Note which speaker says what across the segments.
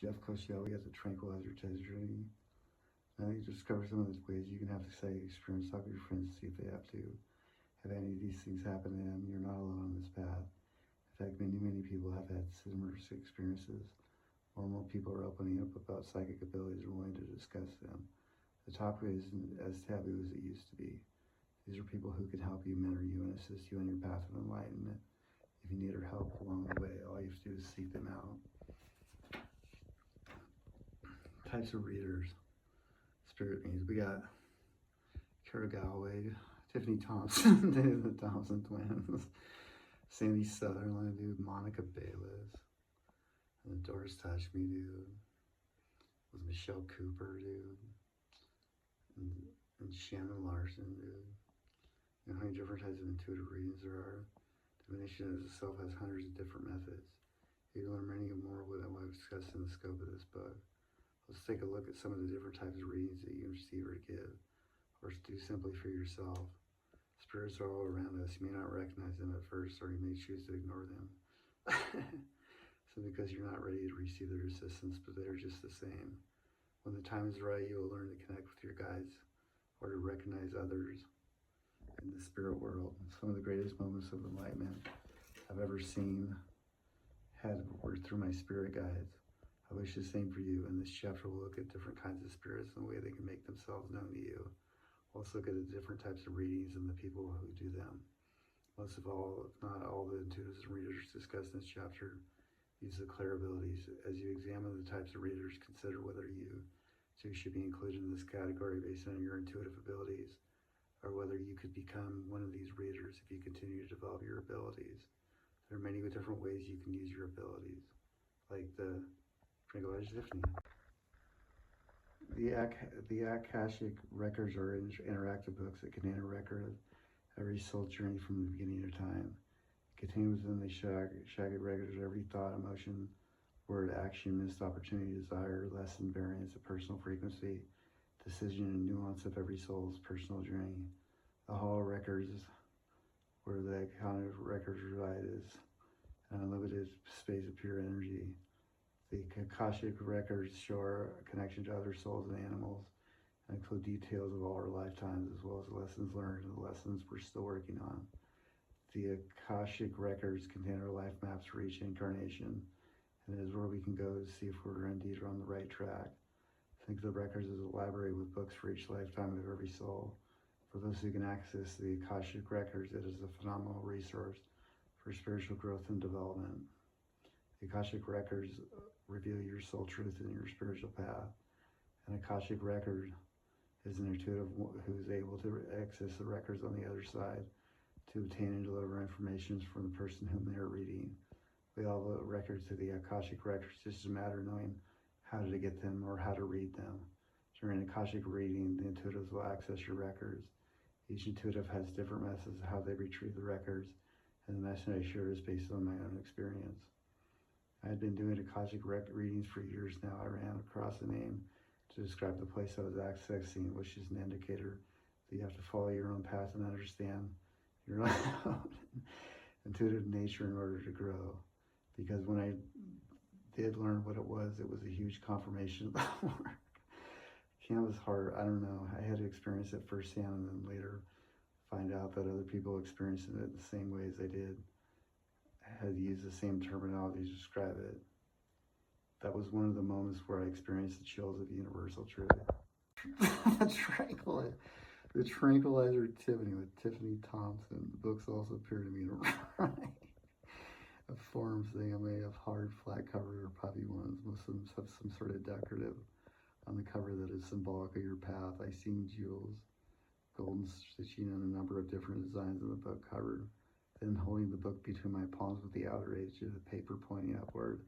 Speaker 1: Jeff Cochell, we got the Tranquilizer test journey. Now you discover some of those ways you can have to say experience, talk with your friends, see if they have to. Have any of these things happen to them, you're not alone on this path. In fact, many people have had similar experiences. More and more people are opening up about psychic abilities and willing to discuss them. The topic isn't as taboo as it used to be. These are people who can help you, mentor you, and assist you on your path of enlightenment. If you need their help along the way, all you have to do is seek them out. Types of readers. Spirit means we got Kara Galloway, Tiffany Thompson, the Thompson twins, Sandy Sutherland, dude, Monica Bayless, and the Doors Touch Me, dude, was Michelle Cooper, dude, and Shannon Larson, dude. You know how many different types of intuitive readings there are? Divination as itself has hundreds of different methods. You can learn many more than what I've discussed in the scope of this book. Let's take a look at some of the different types of readings that you can receive or give, or do simply for yourself. Spirits are all around us. You may not recognize them at first, or you may choose to ignore them. So because you're not ready to receive their assistance, but they're just the same. When the time is right, you will learn to connect with your guides, or to recognize others in the spirit world. Some of the greatest moments of enlightenment I've ever seen were through my spirit guides. I wish the same for you, and this chapter will look at different kinds of spirits and the way they can make themselves known to you. We'll also look at the different types of readings and the people who do them. Most of all, if not all, the intuitives and readers discussed in this chapter use the clair abilities. As you examine the types of readers, consider whether you too should be included in this category based on your intuitive abilities, or whether you could become one of these readers if you continue to develop your abilities. There are many different ways you can use your abilities, like the Tranquilizer Tiffany. The Akashic records are interactive books that contain a record of every soul journey from the beginning of time. Contained within the Shaggy records are every thought, emotion, word, action, missed opportunity, desire, lesson, variance, a personal frequency, decision, and nuance of every soul's personal journey. The Hall records, where the accounted records reside, is an unlimited space of pure energy. The Akashic records show our connection to other souls and animals, and include details of all our lifetimes, as well as lessons learned and the lessons we're still working on. The Akashic records contain our life maps for each incarnation, and it is where we can go to see if we're indeed on the right track. Think of the records as a library with books for each lifetime of every soul. For those who can access the Akashic records, it is a phenomenal resource for spiritual growth and development. The Akashic records reveal your soul truth and your spiritual path. An Akashic record is an intuitive who is able to access the records on the other side to obtain and deliver information from the person whom they are reading. We all have records to the Akashic records, just a matter of knowing how to get them or how to read them. During Akashic reading, the intuitives will access your records. Each intuitive has different methods of how they retrieve the records, and the message I share is based on my own experience. I had been doing Akashic readings for years now. I ran across a name to describe the place I was accessing, which is an indicator that you have to follow your own path and understand your own intuitive nature in order to grow. Because when I did learn what it was a huge confirmation of the work. It was hard. I don't know. I had to experience it firsthand and then later find out that other people experienced it the same way as I did. I had to use the same terminology to describe it. That was one of the moments where I experienced the chills of universal truth. The Tranquilizer Tiffany with Tiffany Thompson. The books also appear to me to write. A forms thing I made of hard, flat cover or puffy ones. Most of them have some sort of decorative on the cover that is symbolic of your path. I seen jewels, golden stitching, and a number of different designs on the book cover. Then holding the book between my palms with the outer edge of the paper pointing upward,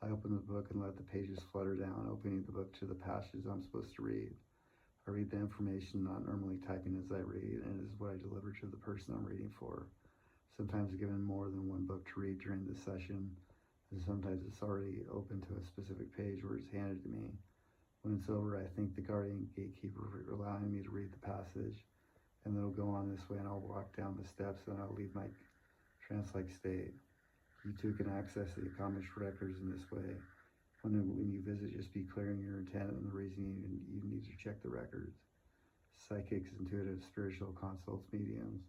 Speaker 1: I opened the book and let the pages flutter down, opening the book to the passages I'm supposed to read. I read the information, not normally typing as I read, and it is what I deliver to the person I'm reading for. Sometimes given more than one book to read during the session, and sometimes it's already open to a specific page where it's handed to me. When it's over, I thank the guardian gatekeeper for allowing me to read the passage, and then it'll go on this way, and I'll walk down the steps, and I'll leave my trance-like state. You too can access the accomplished records in this way. When you visit, just be clear in your intent and the reason you need to check the records. Psychics, intuitive, spiritual consults, mediums.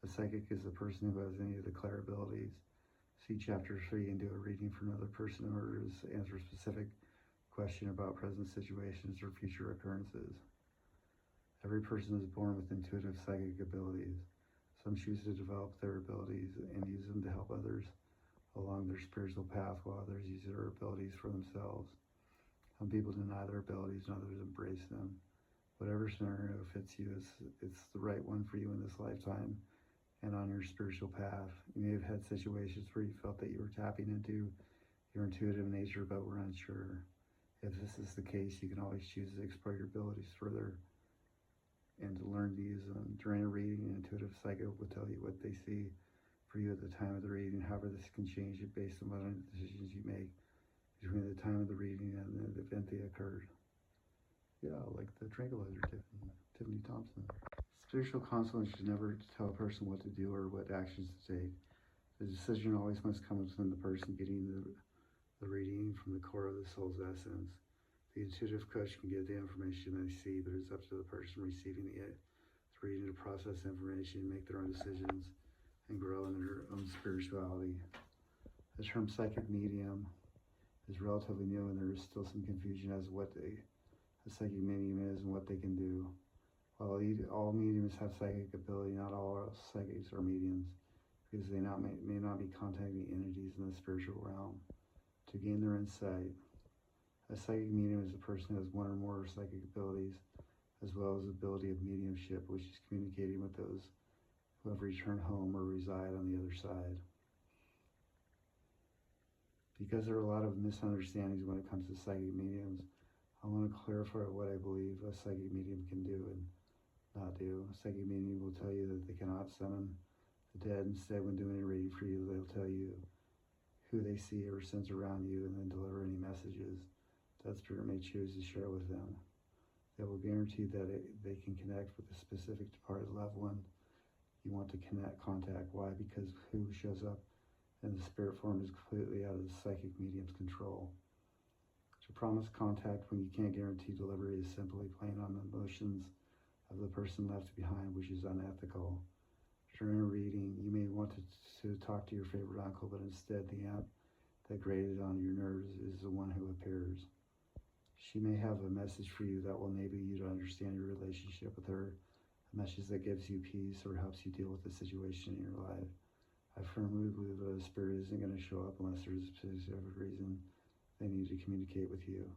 Speaker 1: A psychic is a person who has any of the clair abilities. See Chapter 3 and do a reading for another person in order to answer a specific question about present situations or future occurrences. Every person is born with intuitive psychic abilities. Some choose to develop their abilities and use them to help others along their spiritual path, while others use their abilities for themselves. Some people deny their abilities and others embrace them. Whatever scenario fits you, it's the right one for you in this lifetime and on your spiritual path. You may have had situations where you felt that you were tapping into your intuitive nature but were unsure. If this is the case, you can always choose to explore your abilities further and to learn to use them. During a reading, an intuitive psychic will tell you what they see for you at the time of the reading. However, this can change it based on what decisions you make between the time of the reading and the event they occurred. Yeah, like the Tranquilizer, Tiffany Thompson. Spiritual counseling should never tell a person what to do or what actions to take. The decision always must come from the person getting the reading from the core of the soul's essence. The intuitive coach can give the information they see, but it's up to the person receiving it to reading to process information, make their own decisions, and grow in their own spirituality. The term psychic medium is relatively new, and there is still some confusion as to what a psychic medium is and what they can do. While all mediums have psychic ability, not all psychics are mediums, because they may not be contacting entities in the spiritual realm to gain their insight. A psychic medium is a person who has one or more psychic abilities, as well as the ability of mediumship, which is communicating with those who have returned home or reside on the other side. Because there are a lot of misunderstandings when it comes to psychic mediums, I want to clarify what I believe a psychic medium can do and not do. A psychic medium will tell you that they cannot summon the dead. Instead, when doing a reading for you, they'll tell you who they see or sense around you and then deliver any messages that spirit may choose to share with them. They will guarantee that they can connect with a specific departed loved one you want to contact. Why? Because who shows up in the spirit form is completely out of the psychic medium's control. To promise contact when you can't guarantee delivery is simply playing on the emotions of the person left behind, which is unethical. During a reading, you may want to talk to your favorite uncle, but instead the aunt that grated on your nerves is the one who appears. She may have a message for you that will enable you to understand your relationship with her, a message that gives you peace or helps you deal with the situation in your life. I firmly believe that a spirit isn't going to show up unless there's a specific reason they need to communicate with you.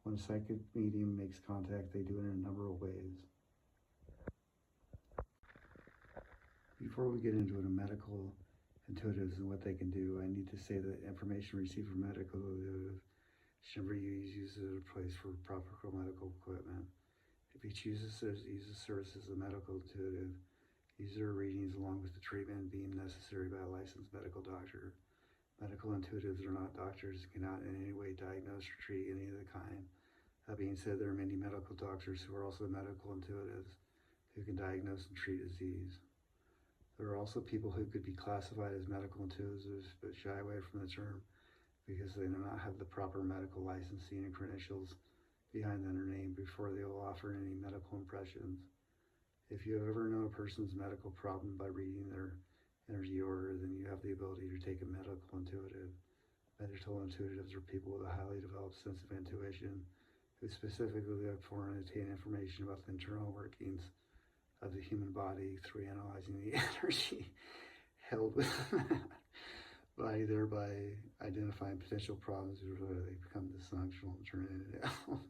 Speaker 1: When a psychic medium makes contact, they do it in a number of ways. Before we get into the medical intuitives and what they can do, I need to say that information received from medical intuitive should never use as a place for proper medical equipment. If he chooses to use the services of medical intuitive, use their readings along with the treatment deemed necessary by a licensed medical doctor. Medical intuitives are not doctors and cannot in any way diagnose or treat any of the kind. That being said, there are many medical doctors who are also medical intuitives who can diagnose and treat disease. There are also people who could be classified as medical intuitives but shy away from the term because they do not have the proper medical licensing and credentials behind their name before they will offer any medical impressions. If you have ever known a person's medical problem by reading their energy order, then you have the ability to take a medical intuitive. Medical intuitives are people with a highly developed sense of intuition who specifically look for and obtain information about the internal workings of the human body through analyzing the energy held within that body, thereby identifying potential problems before they become dysfunctional and turn into elements.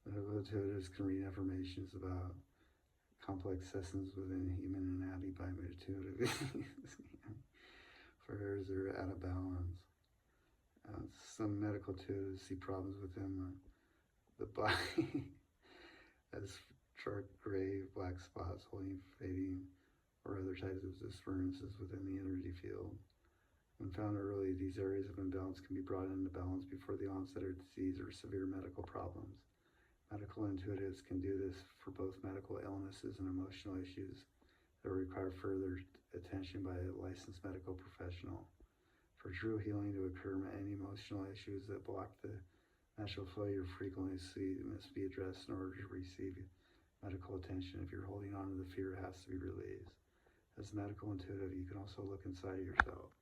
Speaker 1: Medical intuitives can read information about complex systems within human anatomy by intuitive for areas that are out of balance. Some medical intuitives see problems within the body as dark gray, black spots, holding, fading, or other types of disturbances within the energy field. When found early, these areas of imbalance can be brought into balance before the onset of disease or severe medical problems. Medical intuitives can do this for both medical illnesses and emotional issues that require further attention by a licensed medical professional. For true healing to occur, any emotional issues that block the natural flow of your frequency must be addressed in order to receive medical attention. If you're holding on to the fear, it has to be released. As medical intuitive, you can also look inside of yourself.